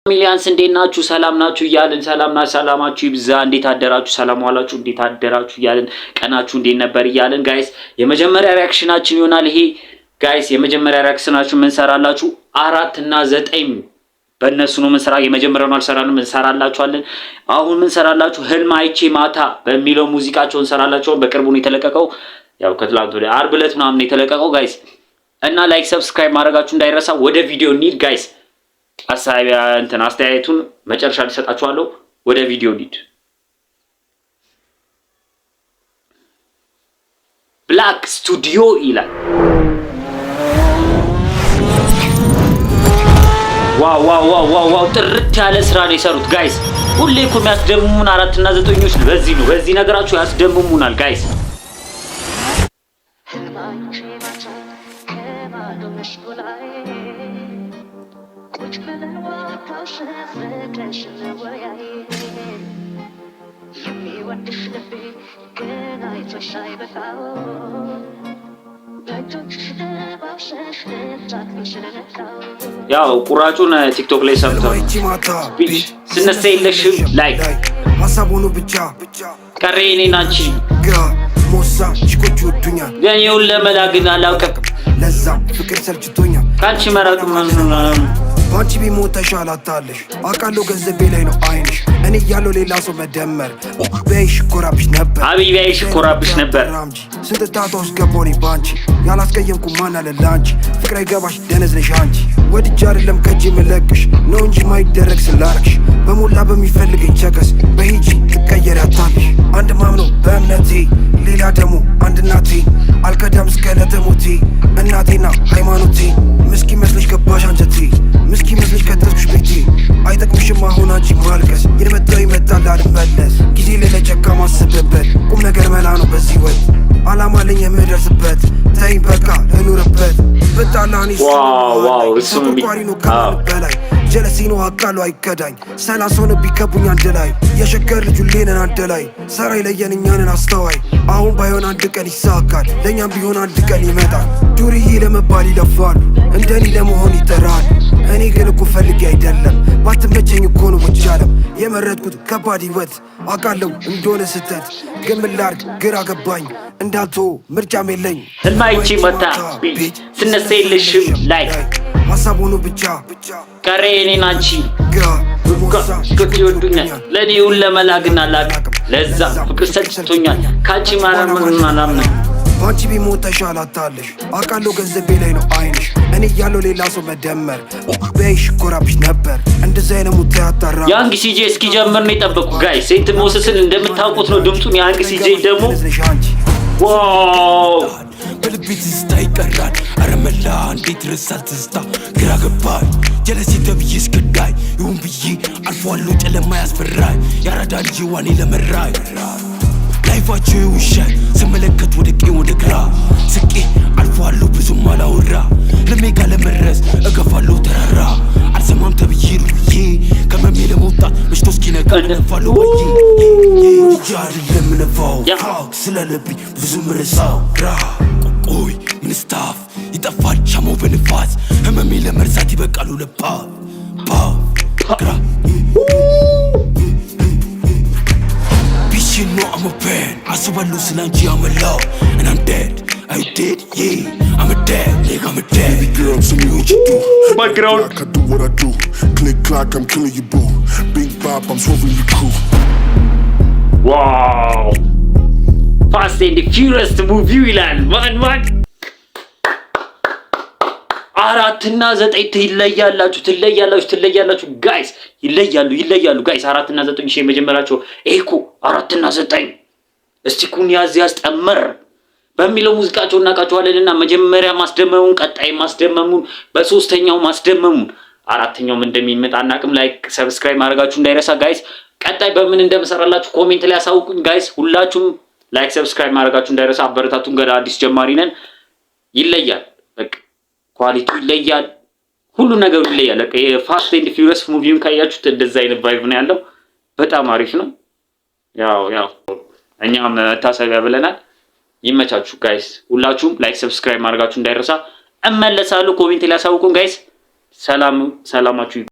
ሚሊያንስ እንዴት ናችሁ? ሰላም ናችሁ? እያልን ሰላማችሁ ይብዛ። እንዴት አደራችሁ? ሰላም ዋላችሁ? እንዴት አደራችሁ? እያልን ቀናችሁ እንዴት ነበር? እያልን ጋይስ የመጀመሪያ ሪአክሽናችን ይሆናል ይሄ። ጋይስ የመጀመሪያ ሪአክሽናችን ምን ሰራላችሁ? 4 እና 9 በእነሱ ነው ምን ሰራ። የመጀመሪያውን አልሰራንም፣ እንሰራላችኋለን። አሁን ምን ሰራላችሁ? ህልም አይቼ ማታ በሚለው ሙዚቃቸውን ሰራላችኋል። በቅርቡ ነው የተለቀቀው። ያው ከትላንት ወዲያ ዓርብ ዕለት ምናምን ነው የተለቀቀው ጋይስ። እና ላይክ ሰብስክራይብ ማድረጋችሁ እንዳይረሳ። ወደ ቪዲዮ እንሂድ ጋይስ። አስተያየቱን መጨረሻ ልሰጣችኋለሁ። ወደ ቪዲዮ ሊድ ብላክ ስቱዲዮ ይላል። ዋው ጥርት ያለ ስራ ነው የሰሩት ጋይስ። ሁሌ እኮ የሚያስደምሙን 4 እና 9ኞች በዚህ ነው። በዚህ ነገራችሁ ያስደምሙናል ጋይስ። ያው ቁራጩን ቲክቶክ ላይ ሰምተው ስነሳ የለሽም ላይክ ሀሳቡኑ ብቻ ቀሬኔና አንቺ ሞሳ ችኮቹ ወዱኛል ገኔውን ለመላግን አላውቅም ለዛ ፍቅር ሰልችቶኛል ካንቺ መራቅ ባንቺ ቢሞት ተሻላታለሽ አቃሎ ገንዘቤ ላይ ነው አይንሽ እኔ ያለው ሌላ ሰው መደመር በይሽ ኮራብሽ ነበር አቢባይሽ ኮራብሽ ነበር ስንት ታቶስ ገቦኒ ባንቺ ያላስቀየምኩ ማን አለ ላንቺ ፍቅር አይገባሽ ደነዝ ነሽ አንቺ ወድጄ አይደለም ከጂ መለቅሽ ነው እንጂ ማይደረግ ስላረክሽ በሞላ በሚፈልገኝ ቸከስ በሂጂ ትቀየሪያታለሽ አንድ ማምነው በእምነቴ ሌላ ደግሞ አንድ እናቴ አልከዳም እስከ ለተሞቴ እናቴና ሃይማኖቴ ምስኪ መስለሽ ገባሽ አንጀቴ ምስኪ መስለሽ ከተስኩሽ ቤቴ አይጠቅምሽም አሁን አንቺ ማልቀስ የመጣው ይመጣል አልመለስ ጊዜ ለለጨካ ማስብበት ቁም ነገር መላ ነው በዚህ ወጥ አላማ ለኝ የምደርስበት ተይ በቃ ልኑርበት በጣላኒ ዋው እሱም ነው ከበላይ ጀለሲኖ አቃሉ አይከዳኝ ሰላሶን ቢከቡኝ አንድ ላይ የሸገር ልጅ ሌነን አንድ ላይ ሰራይ ለየንኛንን አስተዋይ አሁን ባይሆን አንድ ቀን ይሳካል ለኛም ቢሆን አንድ ቀን ይመጣል ዱርዬ ለመባል ይለፋሉ እንደኔ ለመሆን ይጠራል እኔ ግን እኮ ፈልጌ አይደለም ባትመቸኝ እኮ ነው ወጫለም የመረጥኩት ከባድ ህይወት አቃለው እንደሆነ ስተት ግን ምን ላድርግ ግራ ገባኝ እንዳልቶ ምርጫም የለኝ ህልማይቺ መታ ስነሳ የለሽም ላይክ ሀሳቡኑ ብቻ ቀሬኔና አንቺ ፍቅር ይወዱኛል ለኔውን ለመላግን አላውቅም ለዛ ፍቅር ሰልችቶኛል ካንቺ ማናምን ባንቺ ቢሞት ተሻላታለሽ አቃሎ ገንዘቤ ላይ ነው አይንሽ እኔ ያለው ሌላ ሰው መደመር በይሽ ኮራብሽ ነበር እንደዛ አይነሙት ያጣራ ያንግ ሲጄ እስኪጀምር ነው የጠበቁ ጋይስ ሴንት ሞስስን እንደምታውቁት ነው ድምጹን ያንግ ሲጄ ደግሞ ዋው በልቤ ትዝታ ይቀራል አረመላ እንዴት ረሳል ትዝታ ግራ ገባኝ ጀለሲ ተብዬ እስከዳይ ይሁን ብዬ አልፏለሁ ጨለማ ያስፈራኝ ያራዳ ልጅ ዋኔ ለመራይ ላይፋቸው ይውሻል ስመለከት ወደ ቀኝ ወደ ግራ ስቄ አልፏለሁ ብዙም አላወራ ለሜጋ ለመድረስ እገፋለሁ ተራራ አልሰማም ተብዬ ሩዬ ከመሜ ለመውጣት መሽቶ እስኪነጋ ነፋለሁ ወዬ አይደለም ነፋው ስለለብኝ ብዙ ምረሳው ቆይ ምንስታፍ ይጠፋል ሻማው በንፋስ ህመሜ ለመርሳት ይበቃሉ ለባ ግራ You know I'm a bad, I saw I lose and I'm alone, and I'm dead. Are you dead? Yeah, I'm a dead, nigga, I'm a dead. Baby girl, tell me what you do. Background. I do what I do. Click clack, I'm killing you, boo. Big bop, I'm swerving you cool. Wow. Fast and the Furious movie ይላል ማን 4 እና 9 ትለያላችሁ ጋይስ ይለያሉ ጋይስ 4 እና 9 ሺህ መጀመራቸው ኤኮ 4 እና 9 እስቲ ኩን ያዝ ጠመር በሚለው ሙዚቃቸው እናቃቸዋለንና መጀመሪያ ማስደመሙን ቀጣይ ማስደመሙን በሶስተኛው ማስደመሙን አራተኛው እንደሚመጣ አናቅም ላይክ ሰብስክራይብ ማድረጋችሁ እንዳይረሳ ጋይስ ቀጣይ በምን እንደምሰራላችሁ ኮሜንት ላይ አሳውቁኝ ጋይስ ሁላችሁም ላይክ ሰብስክራይብ ማድረጋችሁ እንዳይረሳ አበረታቱን ገና አዲስ ጀማሪ ነን ይለያል በቃ ኳሊቲ ይለያል ሁሉ ነገር ይለያል በቃ የፋስት ኤንድ ፊውሪየስ ሙቪውን ካያችሁት እንደዛ አይነት ቫይብ ነው ያለው በጣም አሪፍ ነው ያው እኛም ታሳቢያ ብለናል ይመቻችሁ ጋይስ ሁላችሁም ላይክ ሰብስክራይብ ማድረጋችሁ እንዳይረሳ እመለሳለሁ ኮሜንት ላይ አሳውቁን ጋይስ ሰላማችሁ